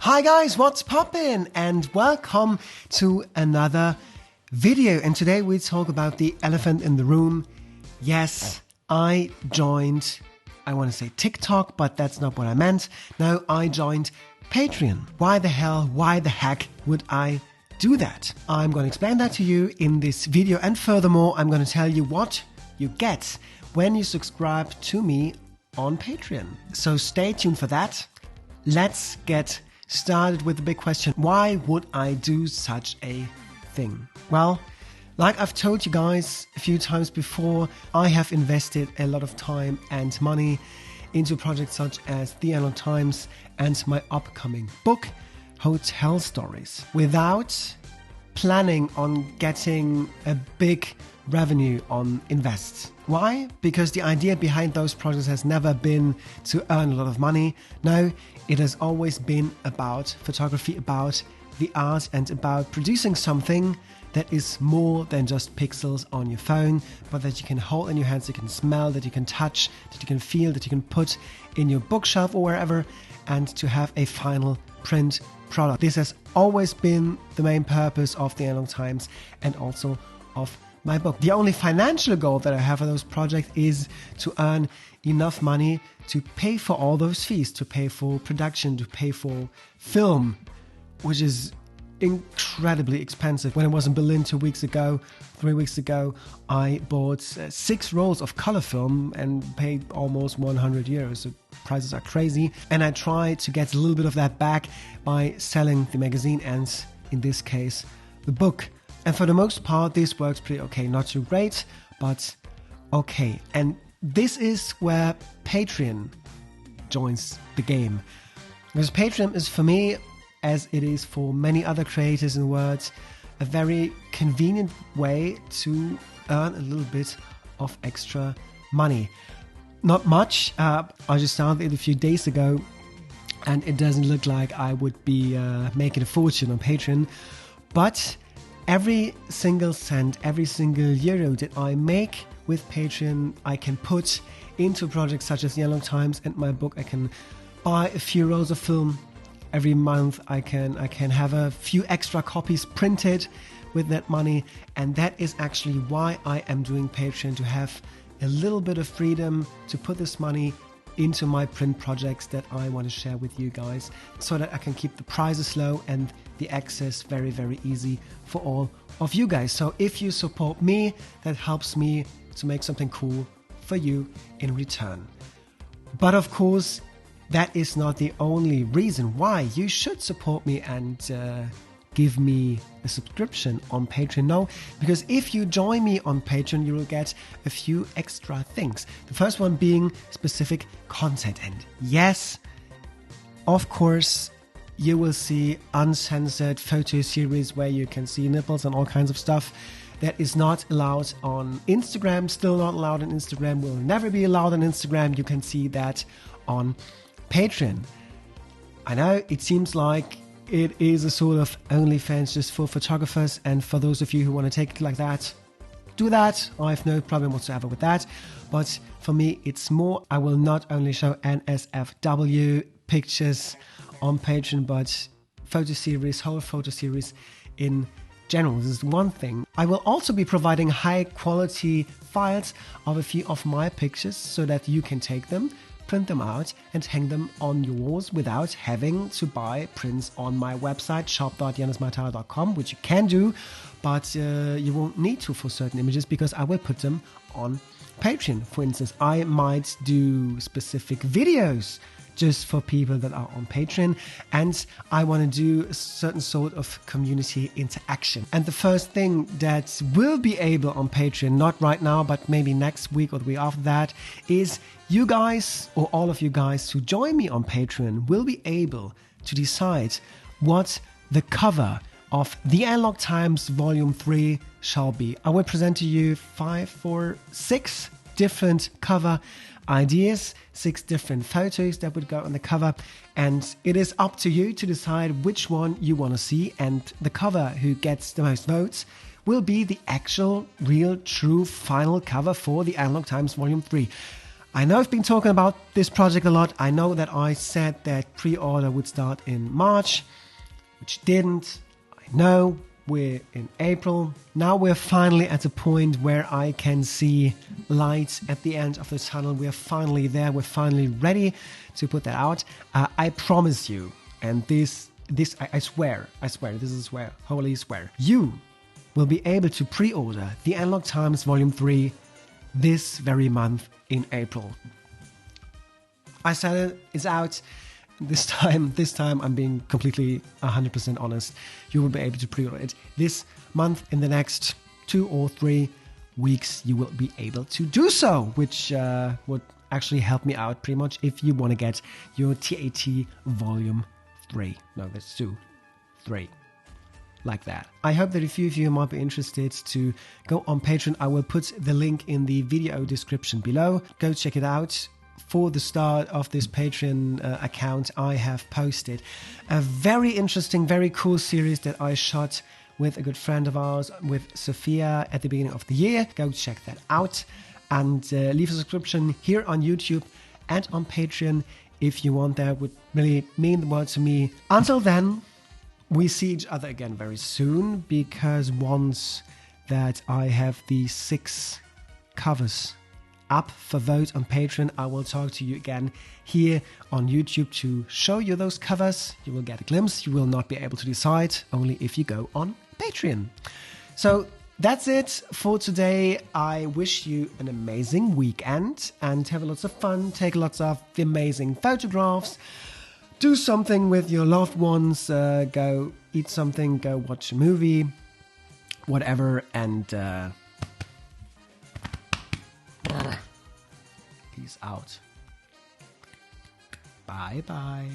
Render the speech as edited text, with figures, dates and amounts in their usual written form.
Hi guys, what's poppin'? And welcome to another video. And today we talk about the elephant in the room. Yes, I joined, I want to say TikTok, but that's not what I meant. No, I joined Patreon. Why the hell, why the heck would I do that? I'm going to explain that to you in this video. And furthermore, I'm going to tell you what you get when you subscribe to me on Patreon. So stay tuned for that. Let's get started with the big question. Why would I do such a thing? Well, like I've told you guys a few times before, I have invested a lot of time and money into projects such as the Analog Times and my upcoming book, Hotel Stories, without planning on getting a big revenue on invest. Why? Because the idea behind those projects has never been to earn a lot of money. No, it has always been about photography, about the art, and about producing something that is more than just pixels on your phone, but that you can hold in your hands, you can smell, that you can touch, that you can feel, that you can put in your bookshelf or wherever, and to have a final print product. This has always been the main purpose of the Analog Times and also of my book. The only financial goal that I have for those projects is to earn enough money to pay for all those fees, to pay for production, to pay for film, which is incredibly expensive. When I was in Berlin 3 weeks ago, I bought 6 rolls of color film and paid almost 100 euros. So prices are crazy. And I try to get a little bit of that back by selling the magazine and, in this case, the book. And for the most part, this works pretty okay. Not too great, but okay. And this is where Patreon joins the game. Because Patreon is for me, as it is for many other creators in the world, a very convenient way to earn a little bit of extra money. Not much. I just started it a few days ago, and it doesn't look like I would be making a fortune on Patreon. But every single cent, every single euro that I make with Patreon, I can put into projects such as the Analog Times and my book. I can buy a few rolls of film every month. I can have a few extra copies printed with that money, and that is actually why I am doing Patreon, to have a little bit of freedom to put this money into my print projects that I want to share with you guys, so that I can keep the prices low and the access very, very easy for all of you guys. So if you support me, that helps me to make something cool for you in return. But of course, that is not the only reason why you should support me and give me a subscription on Patreon. No, because if you join me on Patreon, you will get a few extra things. The first one being specific content. And yes, of course, you will see uncensored photo series where you can see nipples and all kinds of stuff that is not allowed on Instagram, still not allowed on Instagram, will never be allowed on Instagram. You can see that on Patreon. I know it seems like it is a sort of OnlyFans just for photographers, and for those of you who want to take it like that, do that. I have no problem whatsoever with that. But for me, it's more, I will not only show NSFW pictures on Patreon, but photo series, whole photo series in general. This is one thing. I will also be providing high quality files of a few of my pictures so that you can take them, print them out and hang them on your walls without having to buy prints on my website shop.janusmartara.com, which you can do, but you won't need to for certain images, because I will put them on Patreon. For instance, I might do specific videos just for people that are on Patreon, and I want to do a certain sort of community interaction. And the first thing that will be able on Patreon, not right now, but maybe next week or the week after that, is you guys, or all of you guys who join me on Patreon, will be able to decide what the cover of the Analog Times Volume 3 shall be. I will present to you 5 or 6 different cover ideas, 6 different photos that would go on the cover, and it is up to you to decide which one you want to see, and the cover who gets the most votes will be the actual, real, true, final cover for the Analog Times Volume 3. I know I've been talking about this project a lot. I know that I said that pre-order would start in March, which didn't. I know we're in April. Now we're finally at a point where I can see light at the end of the tunnel. We're finally there. We're finally ready to put that out. I promise you, and I swear, this is swear, holy swear, you will be able to pre-order the Analog Times Volume 3 this very month in April. I said it, it's out. This time I'm being completely 100% honest. You will be able to pre-order it this month. In the next 2 or 3 weeks, you will be able to do so, which would actually help me out pretty much if you want to get your TAT Volume 3. No, that's 2, 3. Like that. I hope that a few of you might be interested to go on Patreon. I will put the link in the video description below. Go check it out. For the start of this Patreon account, I have posted a very interesting, very cool series that I shot with a good friend of ours, with Sophia, at the beginning of the year. Go check that out and leave a subscription here on YouTube and on Patreon if you want. That would really mean the world to me. Until then, we see each other again very soon, because once that I have the 6 covers up for vote on Patreon, I will talk to you again here on YouTube to show you those covers. You will get a glimpse. You will not be able to decide, only if you go on Patreon. So that's it for today. I wish you an amazing weekend and have lots of fun. Take lots of amazing photographs. Do something with your loved ones. Go eat something. Go watch a movie. Whatever. And peace out. Bye bye.